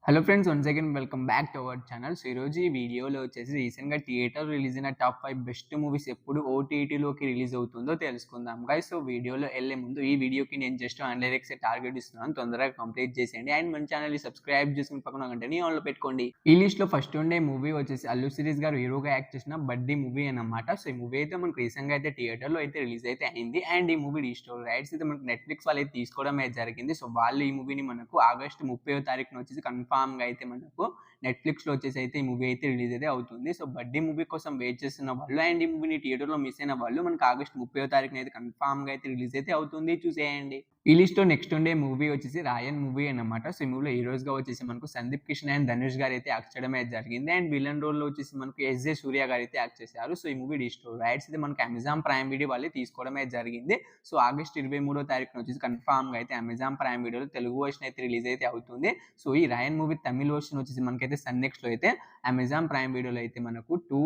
Hello friends, once again welcome back to our channel. So ఈరోజు ఈ వీడియోలో వచ్చేసి రీసెంట్‌గా థియేటర్ రిలీజ్ అయిన టాప్ 5 బెస్ట్ మూవీస్ ఎప్పుడు ఓటీటీలోకి రిలీజ్ అవుతుందో తెలుసుకుందాం గైస్. సో వీడియోలో ఎళ్ళే ముందు ఈ వీడియోకి నేను జస్ట్ 100 టార్గెట్ ఇస్తున్నాను. తొందరగా కంప్లీట్ చేసేయండి. అండ్ మన ఛానల్‌ని సబ్స్క్రైబ్ చేసుకొని పక్కన గంటని ఆన్‌లో పెట్టుకోండి. ఈ లిస్ట్‌లో ఫస్ట్ ఉండే మూవీ వచ్చేసి అల్లు శిరీష్ గారు హీరోగా యాక్ట్ చేసిన 'బడ్డీ' మూవీ అన్నమాట. సో ఈ మూవీ అయితే మనకు రీసెంట్‌గా అయితే థియేటర్‌లో అయితే రిలీజ్ అయితే అయింది. అండ్ ఈ మూవీ రీస్టోర్ రైట్స్ అయితే మనకు నెట్‌ఫ్లిక్స్ వాళ్ళు అయితే తీసుకోవడం అయితే జరిగింది. సో వాళ్ళు ఈ మూవీని మనకు ఆగస్టు 30వ తారీఖున వచ్చేసి కన్ఫర్మ్‌గా అయితే మనకు నెట్‌ఫ్లిక్స్‌లో వచ్చేసి అయితే ఈ మూవీ అయితే రిలీజ్ అయితే అవుతుంది. సో 'బడ్డీ' మూవీ కోసం వెయిట్ చేస్తున్న వాళ్ళు అండ్ ఈ మూవీని థియేటర్‌లో మిస్ అయిన వాళ్ళు మనకు ఆగస్టు 30వ తారీఖున అయితే కన్ఫర్మ్‌గా అయితే రిలీజ్ అయితే అవుతుంది. చూసేయండి. ఈ లిస్ట్‌లో నెక్స్ట్ ఉండే మూవీ వచ్చేసి 'రాయన్' మూవీ అన్నమాట. సో ఈ మూవీలో హీరోస్‌గా వచ్చేసి మనకు సందీప్ కిషన్ అండ్ ధనుష్ గారు అయితే యాక్ట్ చేయడం అయితే జరిగింది. అండ్ విలన్ రోల్‌లో వచ్చేసి మనకు ఎస్‌జే సూర్య గారు అయితే యాక్ట్ చేశారు. సో ఈ మూవీ రీస్టోర్ రైట్స్ అయితే మనకు అమెజాన్ ప్రైమ్ వీడియో వాళ్ళే తీసుకోవడం అయితే జరిగింది. సో ఆగస్ట్ 23వ తారీఖున వచ్చేసి కన్ఫర్మ్‌గా అయితే అమెజాన్ ప్రైమ్ వీడియోలో తెలుగు వర్షన్ అయితే రిలీజ్ అయితే అవుతుంది. సో ఈ 'రాయన్' మూవీ తమిళ్ వర్షన్ వచ్చేసి మనకైతే సన్ నెక్స్ట్‌లో అయితే అమెజాన్ ప్రైమ్ వీడియోలో అయితే మనకు 2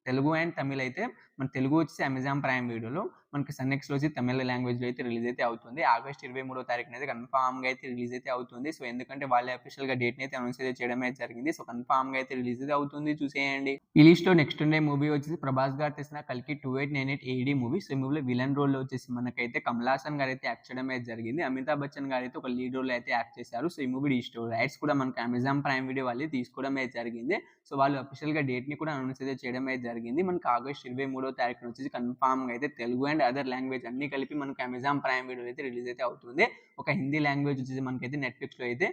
తెలుగు అండ్ తమిళ్ అయితే మన తెలుగు వచ్చేసి అమెజాన్ ప్రైమ్ వీడియోలో, మనకి సన్ నెక్స్ట్‌లో వచ్చి తమిళ లాంగ్వేజ్‌లో అయితే రిలీజ్ అయితే అవుతుంది. ఆగస్ట్ 23వ తారీఖున అయితే కన్ఫర్మ్‌గా అయితే రిలీజ్ అయితే అవుతుంది. సో ఎందుకంటే వాళ్ళే అఫీషియల్‌గా డేట్‌ని అయితే అనౌన్స్ అయితే చేయడం అయితే జరిగింది. సో కన్ఫర్మ్‌గా అయితే రిలీజ్ అయితే అవుతుంది. చూసేయండి. ఈ లిస్ట్‌లో నెక్స్ట్ ఉండే మూవీ వచ్చేసి ప్రభాస్ గారు తీసిన 'కల్కి 2898 ఏడీ' మూవీ. సో ఈ మూవీలో విలన్ రోల్‌లో వచ్చేసి మనకైతే కమల్ హాసన్ గారు అయితే యాక్ట్ చేయడం అయితే జరిగింది. అమితాబ్ బచ్చన్ గారు అయితే ఒక లీడ్ రోల్‌లో అయితే యాక్ట్ చేశారు. సో ఈ మూవీ రీస్టోర్ రైట్స్ కూడా మనకి అమెజాన్ ప్రైమ్ వీడియో వాళ్ళే తీసుకోవడం అయితే జరిగింది. సో వాళ్ళు అఫీషియల్‌గా డేట్‌ని కూడా అనౌన్స్ అయితే చేయడం అయితే జరిగింది. మనకి ఆగస్ట్ 23వ తారీఖున వచ్చేసి కన్ఫర్మ్‌గా అయితే తెలుగు అండ్ అదర్ లాంగ్వేజ్ అన్నీ కలిపి మనకు అమెజాన్ ప్రైమ్ వీడియోలో అయితే రిలీజ్ అయితే అవుతుంది. ఒక హిందీ లాంగ్వేజ్ వచ్చేసి మనకైతే నెట్‌ఫ్లిక్స్‌లో అయితే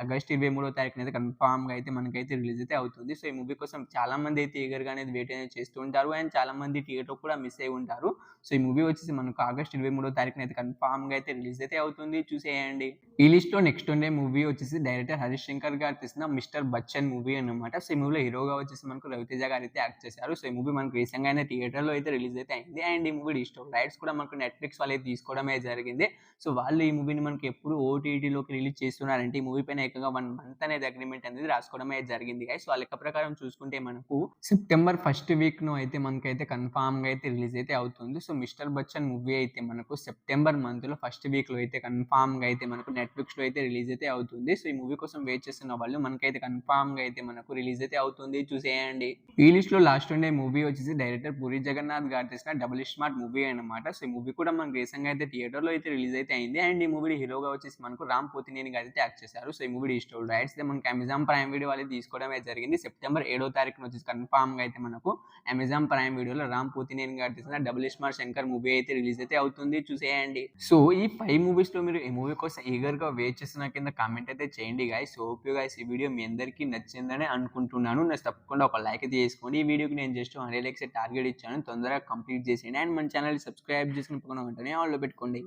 ఆగస్ట్ 23వ తారీఖున అయితే కన్ఫర్మ్‌గా అయితే మనకైతే రిలీజ్ అయితే అవుతుంది. సో ఈ మూవీ కోసం చాలా మంది అయితే ఈగర్‌గా అనేది వెయిట్ అనేది చేస్తూ ఉంటారు. అండ్ చాలా మంది థియేటర్ కూడా మిస్ అయ్యి ఉంటారు. సో ఈ మూవీ వచ్చేసి మనకు ఆగస్ట్ 23వ తారీఖున అయితే కన్ఫర్మ్‌గా అయితే రిలీజ్ అయితే అవుతుంది. చూసేయండి. ఈ లిస్ట్‌లో నెక్స్ట్ ఉండే మూవీ వచ్చేసి డైరెక్టర్ హరీష్ శంకర్ గారు తీసిన 'మిస్టర్ బచ్చన్' మూవీ అన్నమాట. సో ఈ మూవీలో హీరోగా వచ్చేసి మనకు రవితేజ గారు అయితే యాక్ట్ చేశారు. సో ఈ మూవీ మనకు రీసెంట్‌గానే థియేటర్‌లో అయితే రిలీజ్ అయితే అయింది. అండ్ ఈ మూవీ రీస్టోర్ రైట్స్ కూడా మనకు నెట్‌ఫ్లిక్స్ వాళ్ళు అయితే తీసుకోవడమే జరిగింది. సో వాళ్ళు ఈ మూవీని మనకి ఎప్పుడు ఓటీటీలోకి రిలీజ్ చేస్తున్నారంటే ఈ మూవీ పైన ఏకంగా 1 మంత్ అనేది అగ్రీమెంట్ అనేది రాసుకోవడమే జరిగింది గైస్. సో ఆ లెక్క ప్రకారం చూసుకుంటే మనకు సెప్టెంబర్ ఫస్ట్ వీక్‌లో అయితే మనకైతే కన్ఫర్మ్‌గా అయితే రిలీజ్ అయితే అవుతుంది. సో 'మిస్టర్ బచ్చన్' మూవీ అయితే మనకు సెప్టెంబర్ మంత్‌లో ఫస్ట్ వీక్‌లో అయితే కన్ఫర్మ్‌గా అయితే మనకు నెట్‌ఫ్లిక్స్‌లో అయితే రిలీజ్ అయితే అవుతుంది. సో ఈ మూవీ కోసం వెయిట్ చేస్తున్న వాళ్ళు మనకైతే కన్ఫర్మ్‌గా అయితే మనకు రిలీజ్ అయితే అవుతుంది. చూసేయండి. ఈ లిస్ట్‌లో లాస్ట్ ఉండే మూవీ వచ్చేసి డైరెక్టర్ పూరి జగన్నాథ్ గారు తీసిన 'డబుల్ స్మార్ట్' మూవీ అన్నమాట. సో ఈ మూవీ కూడా మనకు రీసెంట్‌గా అయితే థియేటర్‌లో అయితే రిలీజ్ అయితే అయింది. అండ్ ఈ మూవీ హీరోగా వచ్చేసి మనకు రామ్ పోతినేని గారు అయితే యాక్ట్ చేశారు. సో ఈ మూవీ రీస్టోర్డ్ రైట్స్ అయితే మనకి అమెజాన్ ప్రైమ్ వీడియో వాళ్ళు తీసుకోవడం అయితే జరిగింది. సెప్టెంబర్ 7వ తారీఖున వచ్చేసి కన్ఫర్మ్‌గా అయితే మనకు అమెజాన్ ప్రైమ్ వీడియోలో రామ్ పోతినేని గారు తీసిన 'డబుల్ స్మార్ట్ శంకర్' మూవీ అయితే రిలీజ్ అయితే అవుతుంది. చూసేయండి. సో ఈ 5 మూవీస్‌లో మీరు ఏ మూవీ కోసం ఈగర్‌గా వెయిట్ చేస్తున్న కింద కామెంట్ అయితే చేయండి guys. So hope you guys ఈ వీడియో మీ అందరికీ నచ్చిందని అనుకుంటున్నాను. తప్పకుండా ఒక లైక్ అయితే చేసుకోండి. ఈ వీడియోకి నేను జస్ట్ 100 లైక్స్ టార్గెట్ ఇచ్చాను. తొందరగా కంప్లీట్ చేసేయండి. అండ్ మన ఛానల్‌ని సబ్స్క్రైబ్ చేసుకొని పక్కన గంటని ఆన్‌లో పెట్టుకోండి.